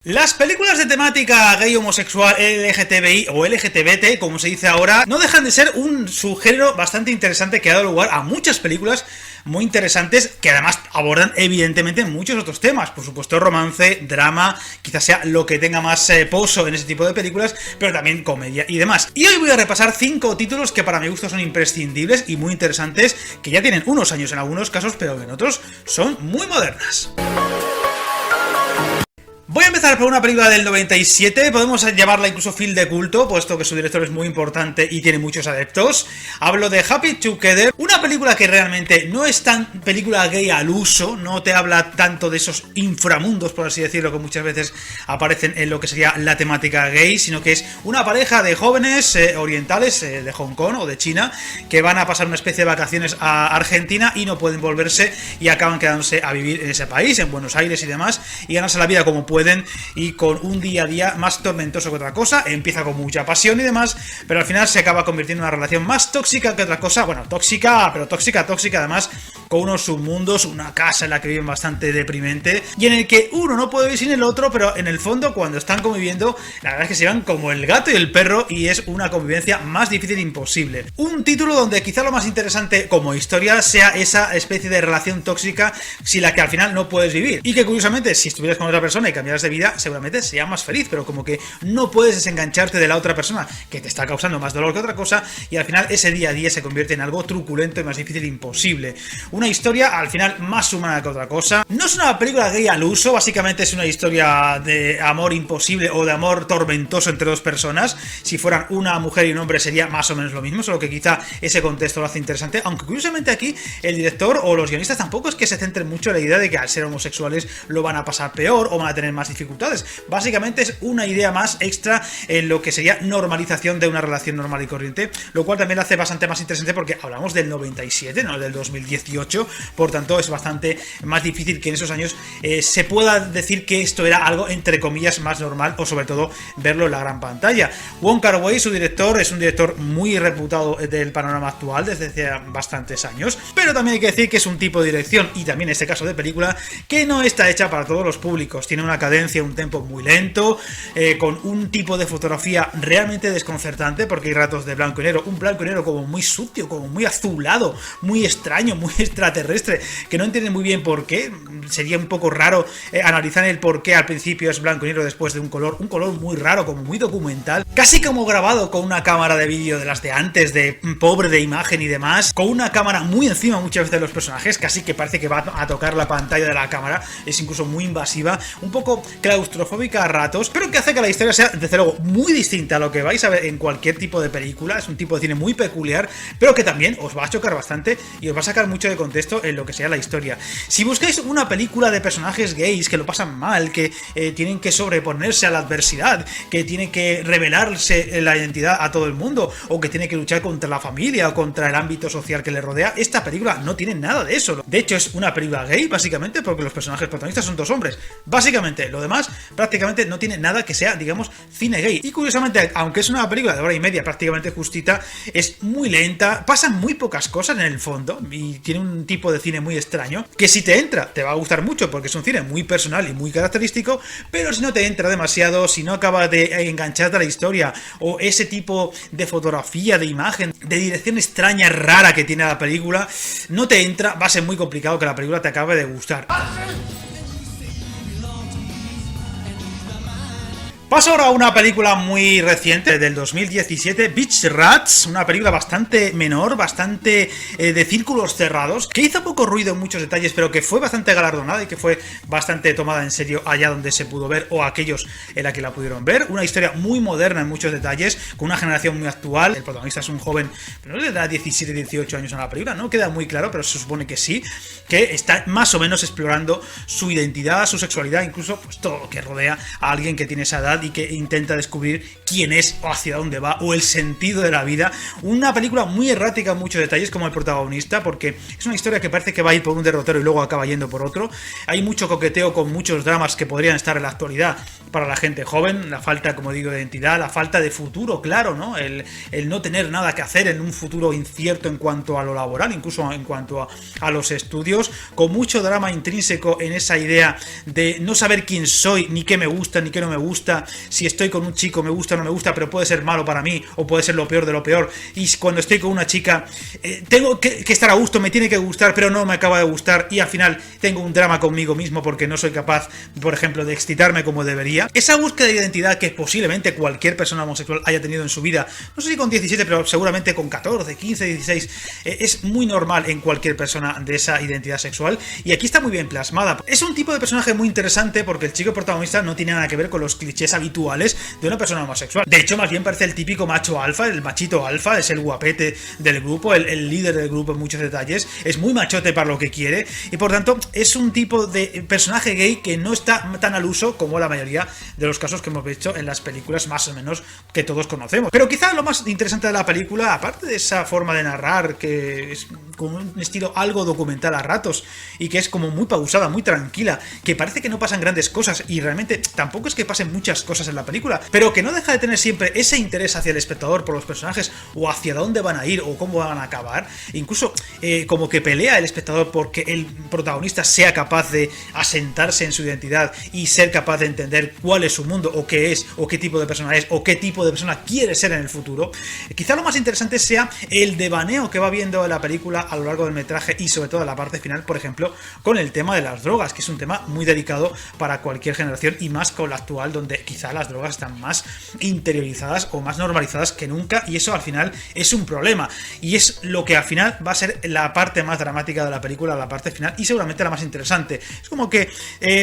Las películas de temática gay, homosexual, LGTBI o LGTBT, como se dice ahora, no dejan de ser un subgénero bastante interesante que ha dado lugar a muchas películas muy interesantes que además abordan evidentemente muchos otros temas, por supuesto romance, drama, quizás sea lo que tenga más poso en ese tipo de películas, pero también comedia y demás. Y hoy voy a repasar 5 títulos que para mi gusto son imprescindibles y muy interesantes, que ya tienen unos años en algunos casos, pero que en otros son muy modernas. Voy a empezar por una película del 97, podemos llamarla incluso film de culto, puesto que su director es muy importante y tiene muchos adeptos. Hablo de Happy Together, una película que realmente no es tan película gay al uso, no te habla tanto de esos inframundos, por así decirlo, que muchas veces aparecen en lo que sería la temática gay, sino que es una pareja de jóvenes orientales de Hong Kong o de China, que van a pasar una especie de vacaciones a Argentina y no pueden volverse y acaban quedándose a vivir en ese país, en Buenos Aires y demás, y ganarse la vida como pueden y con un día a día más tormentoso que otra cosa. Empieza con mucha pasión y demás, pero al final se acaba convirtiendo en una relación más tóxica que otra cosa. Bueno, tóxica, pero tóxica además, con unos submundos, una casa en la que viven bastante deprimente y en el que uno no puede vivir sin el otro, pero en el fondo cuando están conviviendo, la verdad es que se van como el gato y el perro y es una convivencia más difícil e imposible. Un título donde quizá lo más interesante como historia sea esa especie de relación tóxica sin la que al final no puedes vivir, y que curiosamente si estuvieras con otra persona y cambiaras de vida seguramente sería más feliz, pero como que no puedes desengancharte de la otra persona que te está causando más dolor que otra cosa, y al final ese día a día se convierte en algo truculento y más difícil e imposible. Una historia al final más humana que otra cosa. No es una película gay al uso, básicamente es una historia de amor imposible o de amor tormentoso entre dos personas. Si fueran una mujer y un hombre sería más o menos lo mismo, solo que quizá ese contexto lo hace interesante, aunque curiosamente aquí el director o los guionistas tampoco es que se centren mucho en la idea de que al ser homosexuales lo van a pasar peor o van a tener más dificultades. Básicamente es una idea más extra en lo que sería normalización de una relación normal y corriente, lo cual también la hace bastante más interesante porque hablamos del 97, no del 2018, por tanto es bastante más difícil que en esos años se pueda decir que esto era algo entre comillas más normal, o sobre todo verlo en la gran pantalla. Wong Kar-wai, su director, es un director muy reputado del panorama actual desde hace bastantes años, pero también hay que decir que es un tipo de dirección, y también en este caso de película, que no está hecha para todos los públicos. Tiene una cadencia, un tempo muy lento, con un tipo de fotografía realmente desconcertante, porque hay ratos de blanco y negro, un blanco y negro como muy sucio, como muy azulado, muy extraño, muy extraterrestre, que no entienden muy bien por qué. Sería un poco raro analizar el por qué al principio es blanco y negro después de un color muy raro, como muy documental, casi como grabado con una cámara de vídeo de las de antes, de pobre de imagen y demás, con una cámara muy encima muchas veces de los personajes, casi que parece que va a tocar la pantalla de la cámara, es incluso muy invasiva, un poco claustrofóbica a ratos, pero que hace que la historia sea desde luego muy distinta a lo que vais a ver en cualquier tipo de película. Es un tipo de cine muy peculiar, pero que también os va a chocar bastante y os va a sacar mucho de contexto en lo que sea la historia. Si buscáis una película de personajes gays que lo pasan mal, que tienen que sobreponerse a la adversidad, que tienen que revelarse la identidad a todo el mundo, o que tienen que luchar contra la familia o contra el ámbito social que le rodea, esta película no tiene nada de eso. De hecho es una película gay básicamente porque los personajes protagonistas son dos hombres, básicamente. Lo demás prácticamente no tiene nada que sea, digamos, cine gay. Y curiosamente, aunque es una película de hora y media prácticamente justita, es muy lenta, pasan muy pocas cosas en el fondo y tiene un tipo de cine muy extraño que si te entra te va a gustar mucho porque es un cine muy personal y muy característico, pero si no te entra demasiado, si no acaba de engancharte a la historia, o ese tipo de fotografía, de imagen, de dirección extraña, rara que tiene la película, no te entra, va a ser muy complicado que la película te acabe de gustar. Paso ahora a una película muy reciente, del 2017, Beach Rats, una película bastante menor, bastante de círculos cerrados, que hizo poco ruido en muchos detalles, pero que fue bastante galardonada y que fue bastante tomada en serio allá donde se pudo ver, o aquellos en la que la pudieron ver. Una historia muy moderna en muchos detalles, con una generación muy actual. El protagonista es un joven, pero no le da 17, 18 años a la película, no queda muy claro, pero se supone que sí, que está más o menos explorando su identidad, su sexualidad, incluso pues todo lo que rodea a alguien que tiene esa edad y que intenta descubrir quién es o hacia dónde va o el sentido de la vida. Una película muy errática en muchos detalles como el protagonista, porque es una historia que parece que va a ir por un derrotero y luego acaba yendo por otro. Hay mucho coqueteo con muchos dramas que podrían estar en la actualidad para la gente joven, la falta, como digo, de identidad, la falta de futuro, claro, ¿no? El no tener nada que hacer en un futuro incierto en cuanto a lo laboral, incluso en cuanto a los estudios, con mucho drama intrínseco en esa idea de no saber quién soy, ni qué me gusta, ni qué no me gusta, si estoy con un chico me gusta o no me gusta, pero puede ser malo para mí, o puede ser lo peor de lo peor, y cuando estoy con una chica, tengo que estar a gusto, me tiene que gustar, pero no me acaba de gustar, y al final tengo un drama conmigo mismo porque no soy capaz, por ejemplo, de excitarme como debería. Esa búsqueda de identidad que posiblemente cualquier persona homosexual haya tenido en su vida, no sé si con 17, pero seguramente con 14, 15, 16, es muy normal en cualquier persona de esa identidad sexual, y aquí está muy bien plasmada. Es un tipo de personaje muy interesante porque el chico protagonista no tiene nada que ver con los clichés habituales de una persona homosexual. De hecho, más bien parece el típico macho alfa, el machito alfa, es el guapete del grupo, el líder del grupo en muchos detalles, es muy machote para lo que quiere, y por tanto es un tipo de personaje gay que no está tan al uso como la mayoría de los casos que hemos visto en las películas más o menos que todos conocemos. Pero quizá lo más interesante de la película, aparte de esa forma de narrar que es con un estilo algo documental a ratos y que es como muy pausada, muy tranquila, que parece que no pasan grandes cosas y realmente tampoco es que pasen muchas cosas en la película, pero que no deja de tener siempre ese interés hacia el espectador por los personajes o hacia dónde van a ir o cómo van a acabar, incluso como que pelea el espectador porque el protagonista sea capaz de asentarse en su identidad y ser capaz de entender cuál es su mundo o qué es o qué tipo de persona es o qué tipo de persona quiere ser en el futuro. Quizá lo más interesante sea el devaneo que va viendo en la película a lo largo del metraje y sobre todo en la parte final, por ejemplo, con el tema de las drogas, que es un tema muy delicado para cualquier generación y más con la actual, donde quizá las drogas están más interiorizadas o más normalizadas que nunca, y eso al final es un problema y es lo que al final va a ser la parte más dramática de la película, la parte final, y seguramente la más interesante. Es como que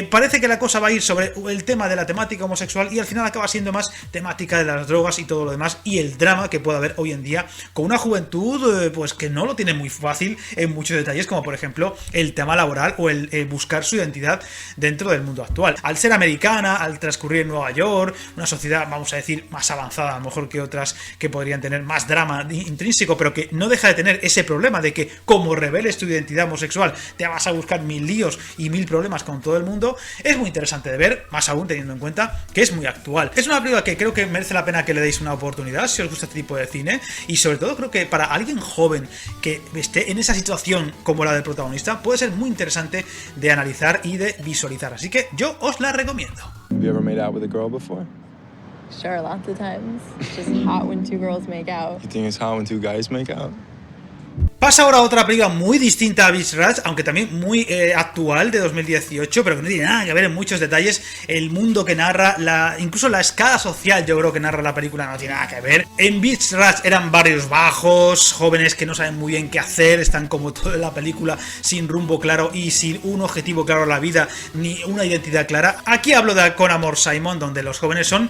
parece que la cosa va a ir sobre el tema de la temática homosexual y al final acaba siendo más temática de las drogas y todo lo demás, y el drama que puede haber hoy en día con una juventud pues que no lo tiene muy fácil en muchos detalles, como por ejemplo el tema laboral o el buscar su identidad dentro del mundo actual. Al ser americana, al transcurrir en Nueva York, una sociedad, vamos a decir, más avanzada a lo mejor que otras que podrían tener más drama intrínseco, pero que no deja de tener ese problema de que como reveles tu identidad homosexual te vas a buscar mil líos y mil problemas con todo el mundo. Es muy interesante de ver, más aún teniendo en cuenta que es muy actual. Es una película que creo que merece la pena que le deis una oportunidad si os gusta este tipo de cine, y sobre todo creo que para alguien joven que esté en esa situación como la del protagonista puede ser muy interesante de analizar y de visualizar, así que yo os la recomiendo. Have you ever made out with a girl before? Sure, lots of times. It's just hot when two girls make out. You think it's hot when two guys make out? Pasa ahora a otra película muy distinta a Beach Rats, aunque también muy actual, de 2018, pero que no tiene nada que ver en muchos detalles. El mundo que narra, incluso la escala social, yo creo que narra la película, no tiene nada que ver. En Beach Rats eran barrios bajos, jóvenes que no saben muy bien qué hacer, están como toda la película sin rumbo claro y sin un objetivo claro en la vida, ni una identidad clara. Aquí hablo de Con Amor Simon, donde los jóvenes son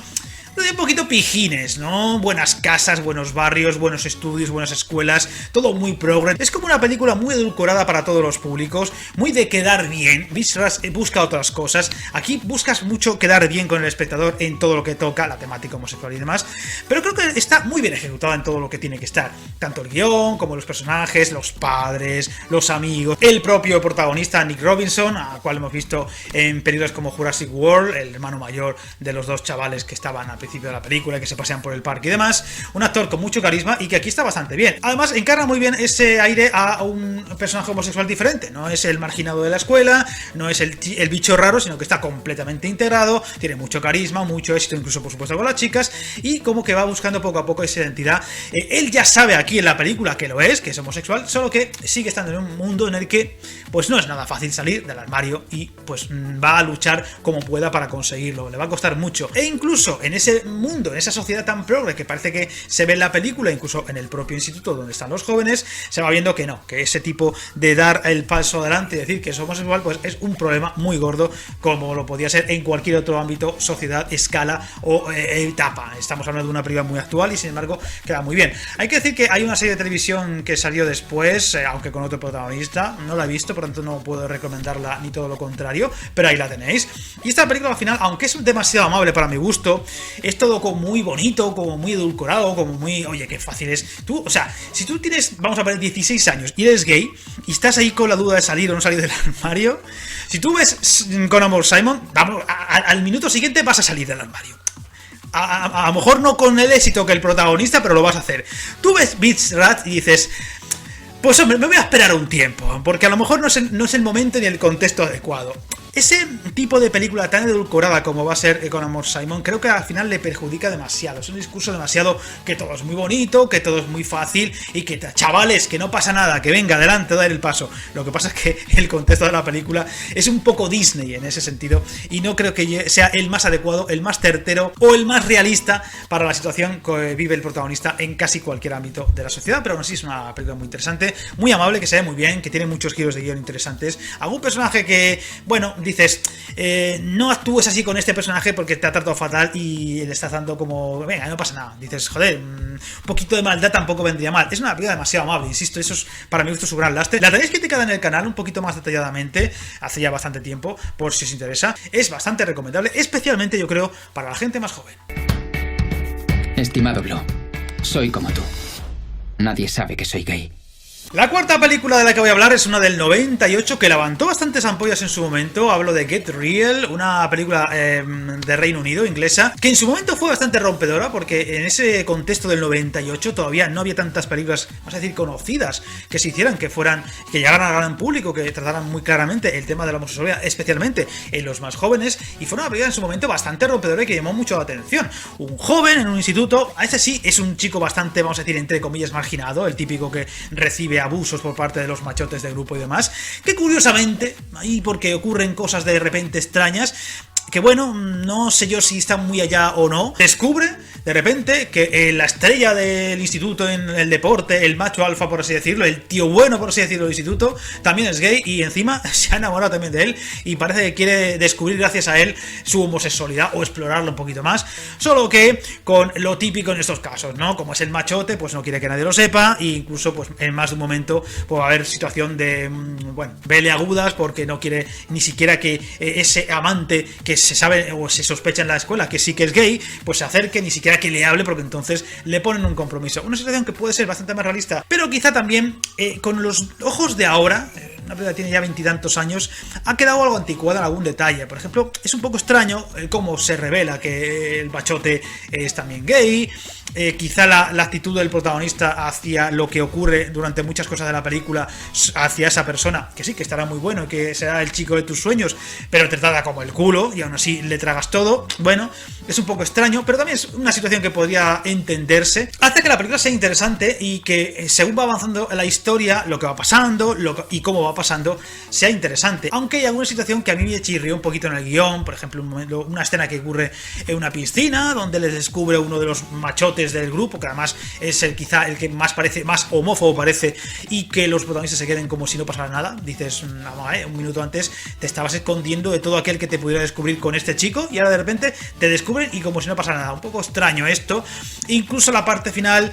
un poquito pijines, ¿no? Buenas casas, buenos barrios, buenos estudios, buenas escuelas, todo muy progre. Es como una película muy edulcorada para todos los públicos, muy de quedar bien. Beach Rats busca otras cosas. Aquí buscas mucho quedar bien con el espectador en todo lo que toca, la temática homosexual y demás, pero creo que está muy bien ejecutada en todo lo que tiene que estar. Tanto el guión, como los personajes, los padres, los amigos, el propio protagonista Nick Robinson, al cual hemos visto en películas como Jurassic World, el hermano mayor de los dos chavales que estaban al principio de la película, que se pasean por el parque y demás. Un actor con mucho carisma y que aquí está bastante bien. Además, encarna muy bien ese aire a un personaje homosexual diferente. No es el marginado de la escuela, no es el bicho raro, sino que está completamente integrado, tiene mucho carisma, mucho éxito, incluso por supuesto con las chicas, y como que va buscando poco a poco esa identidad. Él ya sabe aquí en la película que lo es, que es homosexual, solo que sigue estando en un mundo en el que pues no es nada fácil salir del armario y pues va a luchar como pueda para conseguirlo. Le va a costar mucho. E incluso en ese ese mundo, en esa sociedad tan progre que parece que se ve en la película, incluso en el propio instituto donde están los jóvenes, se va viendo que no, que ese tipo de dar el paso adelante y decir que es homosexual, pues es un problema muy gordo, como lo podía ser en cualquier otro ámbito, sociedad, escala o etapa. Estamos hablando de una película muy actual y sin embargo queda muy bien. Hay que decir que hay una serie de televisión que salió después, aunque con otro protagonista, no la he visto, por lo tanto no puedo recomendarla ni todo lo contrario, pero ahí la tenéis. Y esta película al final, aunque es demasiado amable para mi gusto, es todo como muy bonito, como muy edulcorado, como muy, oye, qué fácil es. Tú, o sea, si tú tienes, vamos a ver, 16 años y eres gay y estás ahí con la duda de salir o no salir del armario, si tú ves Con Amor Simon, vamos, al minuto siguiente vas a salir del armario. A lo mejor no con el éxito que el protagonista, pero lo vas a hacer. Tú ves Beach Rat y dices, pues hombre, me voy a esperar un tiempo, porque a lo mejor no es el momento ni el contexto adecuado. Ese tipo de película tan edulcorada como va a ser Con Amor Simon, creo que al final le perjudica demasiado. Es un discurso demasiado que todo es muy bonito, que todo es muy fácil y que, chavales, que no pasa nada, que venga, adelante, dar el paso. Lo que pasa es que el contexto de la película es un poco Disney en ese sentido y no creo que sea el más adecuado, el más certero o el más realista para la situación que vive el protagonista en casi cualquier ámbito de la sociedad. Pero aún así es una película muy interesante, muy amable, que se ve muy bien, que tiene muchos giros de guión interesantes. Algún personaje que, bueno, dices, no actúes así con este personaje porque te ha tratado fatal y le estás dando como, venga, no pasa nada. Dices, joder, un poquito de maldad tampoco vendría mal. Es una película demasiado amable, insisto, eso es para mí su gran lastre. La tenéis criticada en el canal un poquito más detalladamente hace ya bastante tiempo, por si os interesa. Es bastante recomendable, especialmente yo creo para la gente más joven. Estimado Blue, soy como tú. Nadie sabe que soy gay. La cuarta película de la que voy a hablar es una del 98 que levantó bastantes ampollas en su momento. Hablo de Get Real, una película de Reino Unido, inglesa, que en su momento fue bastante rompedora porque en ese contexto del 98 todavía no había tantas películas, vamos a decir, conocidas que se hicieran, que llegaran al gran público, que trataran muy claramente el tema de la homosexualidad, especialmente en los más jóvenes, y fue una película en su momento bastante rompedora y que llamó mucho la atención. Un joven en un instituto, a ese sí es un chico bastante, vamos a decir, entre comillas, marginado, el típico que recibe abusos por parte de los machotes del grupo y demás, que curiosamente, ahí porque ocurren cosas de repente extrañas, que bueno, no sé yo si está muy allá o no, descubre de repente que la estrella del instituto en el deporte, el macho alfa por así decirlo, el tío bueno por así decirlo del instituto, también es gay y encima se ha enamorado también de él y parece que quiere descubrir gracias a él su homosexualidad o explorarlo un poquito más, solo que con lo típico en estos casos, ¿no? Como es el machote, pues no quiere que nadie lo sepa e incluso pues en más de un momento puede haber situación de, bueno, vele agudas porque no quiere ni siquiera que ese amante que se sabe o se sospecha en la escuela que sí que es gay, pues se acerque, ni siquiera que le hable porque entonces le ponen un compromiso. Una situación que puede ser bastante más realista, pero quizá también con los ojos de ahora, una película que tiene ya 20 y tantos años, ha quedado algo anticuada en algún detalle. Por ejemplo, es un poco extraño cómo se revela que el machote es también gay. Quizá la actitud del protagonista hacia lo que ocurre durante muchas cosas de la película hacia esa persona, que sí, que estará muy bueno, que será el chico de tus sueños, pero te trata como el culo y aún así le tragas todo. Bueno, es un poco extraño, pero también es una situación que podría entenderse. Hace que la película sea interesante y que según va avanzando la historia, lo que va pasando y cómo va pasando, sea interesante. Aunque hay alguna situación que a mí me chirrió un poquito en el guión, por ejemplo, una escena que ocurre en una piscina, donde les descubre uno de los machotes del grupo, que además es quizá el que más parece, más homófobo parece, y que los protagonistas se queden como si no pasara nada. Dices, vamos, un minuto antes te estabas escondiendo de todo aquel que te pudiera descubrir con este chico y ahora de repente te descubren y como si no pasara nada. Un poco extraño esto. Incluso la parte final,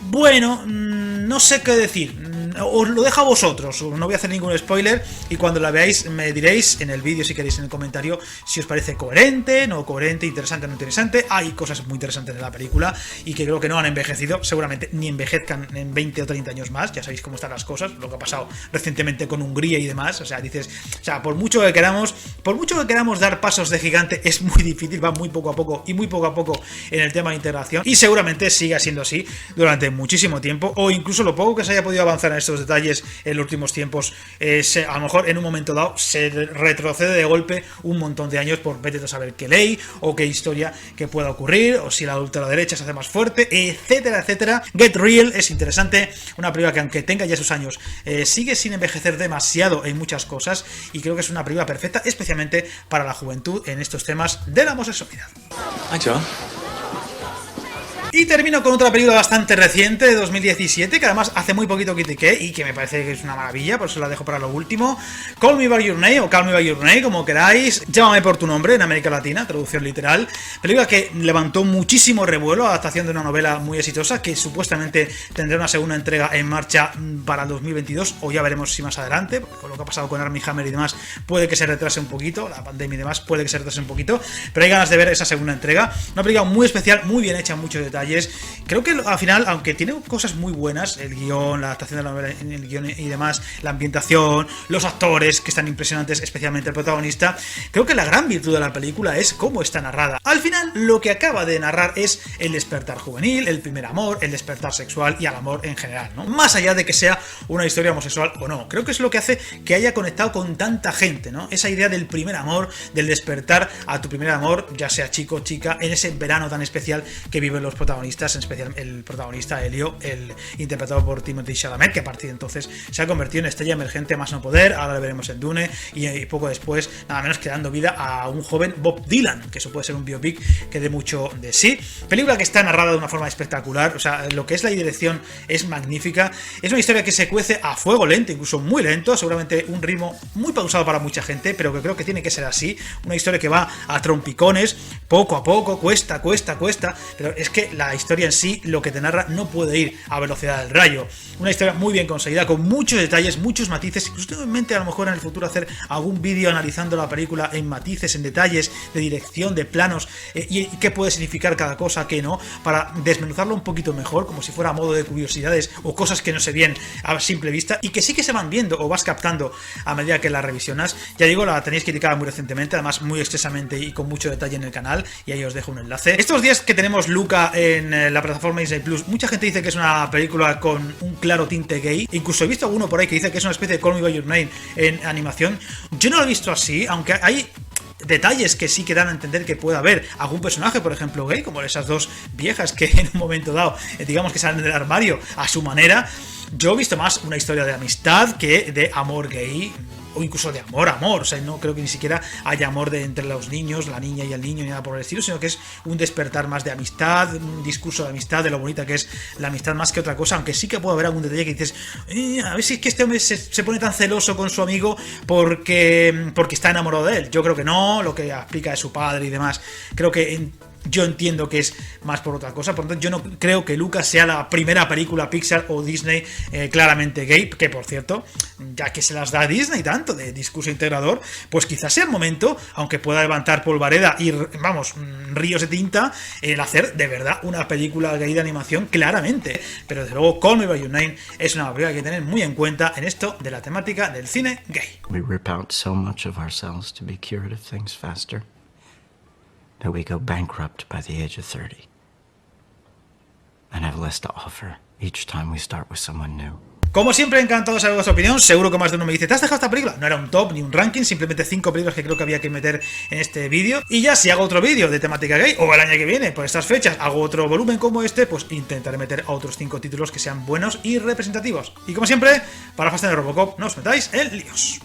bueno, no sé qué decir. Os lo dejo a vosotros, no voy a hacer ningún spoiler y cuando la veáis me diréis en el vídeo, si queréis, en el comentario, si os parece coherente, no coherente, interesante, no interesante. Hay cosas muy interesantes de la película y que creo que no han envejecido, seguramente ni envejezcan en 20 o 30 años más. Ya sabéis cómo están las cosas, lo que ha pasado recientemente con Hungría y demás. O sea, dices, o sea, por mucho que queramos dar pasos de gigante, es muy difícil, va muy poco a poco y muy poco a poco en el tema de integración y seguramente siga siendo así durante muchísimo tiempo, o incluso lo poco que se haya podido avanzar en estos detalles en los últimos tiempos, a lo mejor en un momento dado se retrocede de golpe un montón de años por vete a saber qué ley o qué historia que pueda ocurrir, o si la ultraderecha se hace más fuerte, etcétera, etcétera. Get Real es interesante, una película que aunque tenga ya sus años, sigue sin envejecer demasiado en muchas cosas y creo que es una película perfecta, especialmente para la juventud en estos temas de la homosexualidad. Hi, John. Y termino con otra película bastante reciente de 2017, que además hace muy poquito critiqué y que me parece que es una maravilla, por eso la dejo para lo último. Call Me By Your Name, o Call Me By Your Name, como queráis. Llámame por tu nombre, en América Latina, traducción literal. Película que levantó muchísimo revuelo, adaptación de una novela muy exitosa, que supuestamente tendrá una segunda entrega en marcha para el 2022, o ya veremos si más adelante, con lo que ha pasado con Armie Hammer y demás, puede que se retrase un poquito, la pandemia y demás, puede que se retrase un poquito, pero hay ganas de ver esa segunda entrega. Una película muy especial, muy bien hecha en muchos detalles. Creo que al final, aunque tiene cosas muy buenas, el guión, la adaptación de la novela en el guión y demás, la ambientación, los actores que están impresionantes, especialmente el protagonista, creo que la gran virtud de la película es cómo está narrada. Al final, lo que acaba de narrar es el despertar juvenil, el primer amor, el despertar sexual y al amor en general, ¿no? Más allá de que sea una historia homosexual o no, creo que es lo que hace que haya conectado con tanta gente, ¿no? Esa idea del primer amor, del despertar a tu primer amor, ya sea chico o chica, en ese verano tan especial que viven los protagonistas, en especial el protagonista Elio, el interpretado por Timothée Chalamet, que a partir de entonces se ha convertido en estrella emergente más no poder. Ahora lo veremos en Dune, y poco después, nada menos que dando vida a un joven Bob Dylan, que eso puede ser un biopic que dé mucho de sí. Película que está narrada de una forma espectacular, o sea, lo que es la dirección es magnífica. Es una historia que se cuece a fuego lento, incluso muy lento, seguramente un ritmo muy pausado para mucha gente, pero que creo que tiene que ser así. Una historia que va a trompicones, poco a poco, cuesta, pero es que la historia en sí, lo que te narra, no puede ir a velocidad del rayo. Una historia muy bien conseguida, con muchos detalles, muchos matices. Incluso tengo en mente a lo mejor en el futuro hacer algún vídeo analizando la película en matices, en detalles de dirección, de planos, y qué puede significar cada cosa, qué no, para desmenuzarlo un poquito mejor, como si fuera a modo de curiosidades o cosas que no se ven a simple vista y que sí que se van viendo o vas captando a medida que la revisionas. Ya digo, la tenéis criticada muy recientemente, además muy extensamente y con mucho detalle en el canal, y ahí os dejo un enlace. Estos días que tenemos Luca en la plataforma Disney Plus, mucha gente dice que es una película con un claro tinte gay. Incluso he visto alguno por ahí que dice que es una especie de Call Me By Your Name en animación. Yo no lo he visto así, aunque hay detalles que sí que dan a entender que puede haber algún personaje, por ejemplo, gay, como esas dos viejas que en un momento dado, digamos que salen del armario a su manera. Yo he visto más una historia de amistad que de amor gay, o incluso de amor, o sea, no creo que ni siquiera haya amor entre los niños, la niña y el niño, ni nada por el estilo, sino que es un despertar más de amistad, un discurso de amistad, de lo bonita que es la amistad más que otra cosa, aunque sí que puede haber algún detalle que dices, a ver si es que este hombre se pone tan celoso con su amigo porque está enamorado de él. Yo creo que no, lo que explica de su padre y demás, creo que yo entiendo que es más por otra cosa. Por lo tanto, yo no creo que Luca sea la primera película Pixar o Disney claramente gay, que por cierto, ya que se las da a Disney tanto de discurso integrador, pues quizás sea el momento, aunque pueda levantar polvareda y vamos, ríos de tinta, el hacer de verdad una película gay de animación claramente. Pero desde luego Call Me By Your Name es una película que hay que tener muy en cuenta en esto de la temática del cine gay. We rip out so much of ourselves to be cured of things faster that we go bankrupt by the age of 30 and have less to offer each time we start with someone new. Como siempre, encantado de saber vuestra opinión. Seguro que más de uno me dice, ¿te has dejado esta película? No era un top ni un ranking, simplemente 5 películas que creo que había que meter en este vídeo. Y ya si hago otro vídeo de temática gay, o el año que viene, por estas fechas, hago otro volumen como este, pues intentaré meter a otros 5 títulos que sean buenos y representativos. Y como siempre, para Fast and Robocop, no os metáis en líos.